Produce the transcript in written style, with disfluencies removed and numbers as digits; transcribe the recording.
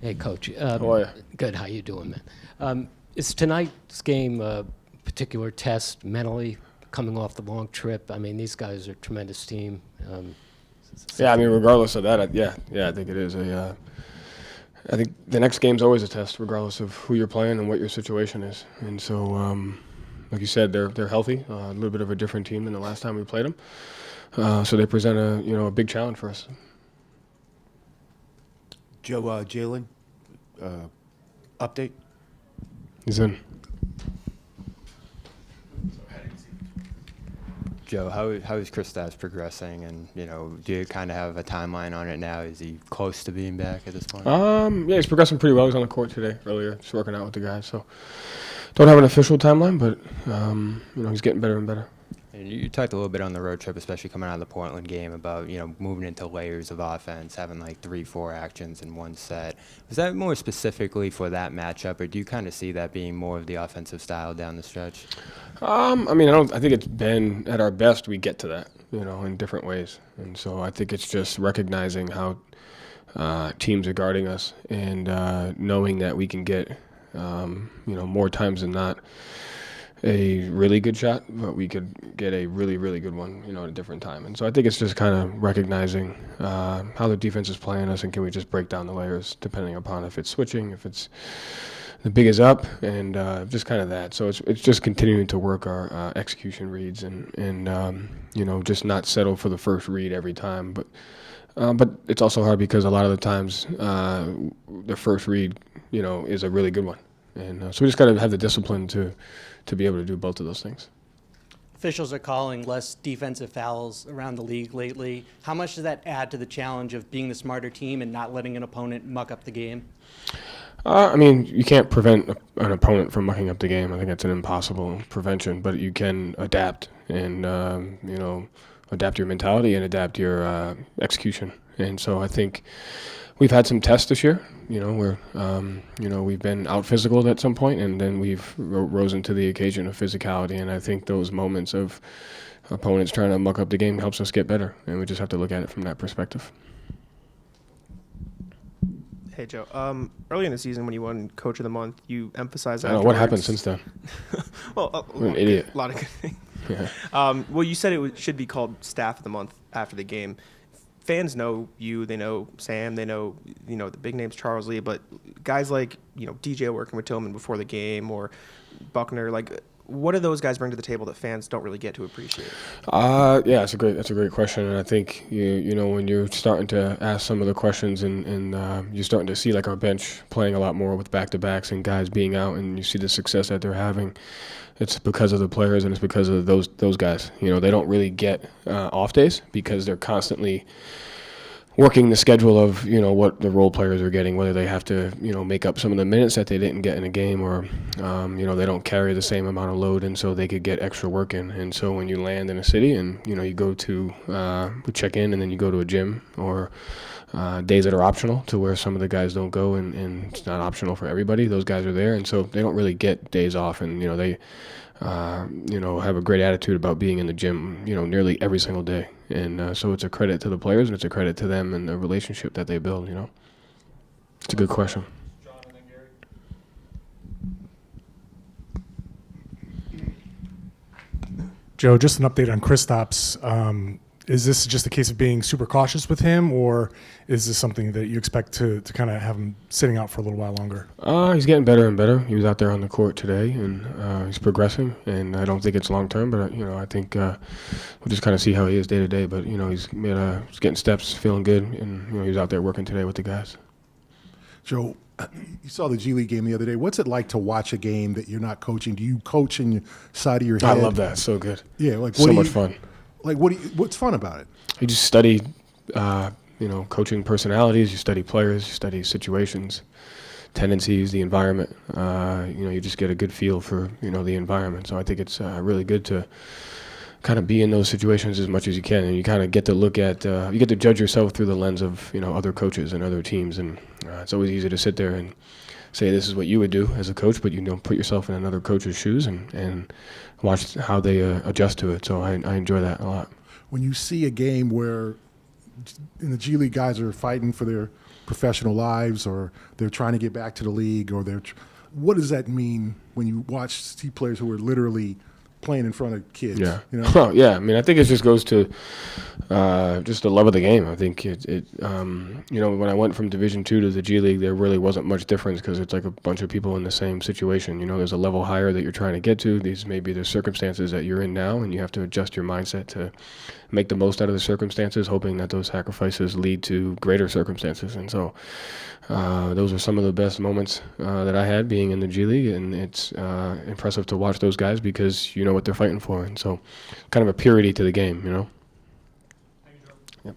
Hey, Coach. How are you? Good. How you doing, man? Is tonight's game a particular test mentally, coming off the long trip? I mean, these guys are a tremendous team. Yeah, I mean, regardless of that, I think it is I think the next game's always a test, regardless of who you're playing and what your situation is. And so, like you said, they're healthy, a little bit of a different team than the last time we played them. So they present a big challenge for us. Joe, Jaylen, update? He's in. Joe, how is Kristaps progressing, and do you kind of have a timeline on it now? Is he close to being back at this point? Yeah, he's progressing pretty well. He was on the court today earlier, just working out with the guys. So don't have an official timeline, but he's getting better and better. And you talked a little bit on the road trip, especially coming out of the Portland game, about moving into layers of offense, having like 3-4 actions in one set. Was that more specifically for that matchup, or do you kind of see that being more of the offensive style down the stretch? I think it's been at our best we get to that, in different ways. And so I think it's just recognizing how teams are guarding us and knowing that we can get, more times than not a really good shot, but we could get a really, really good one, at a different time. And so I think it's just kind of recognizing how the defense is playing us, and can we just break down the layers depending upon if it's switching, if it's the big is up, and just kind of that. So it's just continuing to work our execution reads and just not settle for the first read every time. But it's also hard because a lot of the times the first read, is a really good one. And so we just got to have the discipline to be able to do both of those things. Officials are calling less defensive fouls around the league lately. How much does that add to the challenge of being the smarter team and not letting an opponent muck up the game? You can't prevent an opponent from mucking up the game. I think that's an impossible prevention, but you can adapt and, adapt your mentality and adapt your execution. And so I think we've had some tests this year, where, we've been out physical at some point, and then we've risen to the occasion of physicality. And I think those moments of opponents trying to muck up the game helps us get better. And we just have to look at it from that perspective. Hey, Joe. Early in the season, when you won Coach of the Month, you emphasized I don't know what happened since then. Well, I'm an idiot. A lot of good things. Yeah. Well, you said it should be called Staff of the Month after the game. Fans know you, they know Sam, they know the big names, Charles Lee, but guys like DJ working with Tillman before the game, or Buckner, like, what do those guys bring to the table that fans don't really get to appreciate? Yeah, that's a great question, and I think when you're starting to ask some of the questions and you're starting to see like our bench playing a lot more with back-to-backs and guys being out, and you see the success that they're having, it's because of the players and it's because of those guys. They don't really get off days because they're constantly working the schedule of what the role players are getting, whether they have to make up some of the minutes that they didn't get in a game, or they don't carry the same amount of load, and so they could get extra work in. And so when you land in a city and you go to check in and then you go to a gym, or days that are optional to where some of the guys don't go, and it's not optional for everybody, those guys are there, and so they don't really get days off, and they have a great attitude about being in the gym nearly every single day. And so it's a credit to the players, and it's a credit to them and the relationship that they build. It's a good question. John and then Gary. Joe, just an update on Kristaps. Is this just a case of being super cautious with him, or is this something that you expect to kind of have him sitting out for a little while longer? He's getting better and better. He was out there on the court today, and he's progressing. And I don't think it's long term, but I think we'll just kind of see how he is day to day. But he's getting steps, feeling good, and he was out there working today with the guys. Joe, you saw the G League game the other day. What's it like to watch a game that you're not coaching? Do you coach in your side of your head? I love that. So good. Yeah, like so much fun. Like what's fun about it? You just study, coaching personalities. You study players. You study situations, tendencies, the environment. You just get a good feel for the environment. So I think it's really good to kind of be in those situations as much as you can, and you kind of get to look at you get to judge yourself through the lens of other coaches and other teams, and it's always easy to sit there and say this is what you would do as a coach, but you don't put yourself in another coach's shoes and watch how they adjust to it. So I enjoy that a lot. When you see a game where in the G League guys are fighting for their professional lives, or they're trying to get back to the league, or what does that mean when you see players who are literally playing in front of kids? Yeah. You know? Oh, yeah. I mean, I think it just goes to just the love of the game. I think when I went from Division II to the G League, there really wasn't much difference because it's like a bunch of people in the same situation. There's a level higher that you're trying to get to. These may be the circumstances that you're in now, and you have to adjust your mindset to make the most out of the circumstances, hoping that those sacrifices lead to greater circumstances. And so those are some of the best moments that I had being in the G League, and it's impressive to watch those guys because you know what they're fighting for. And so kind of a purity to the game, Yep.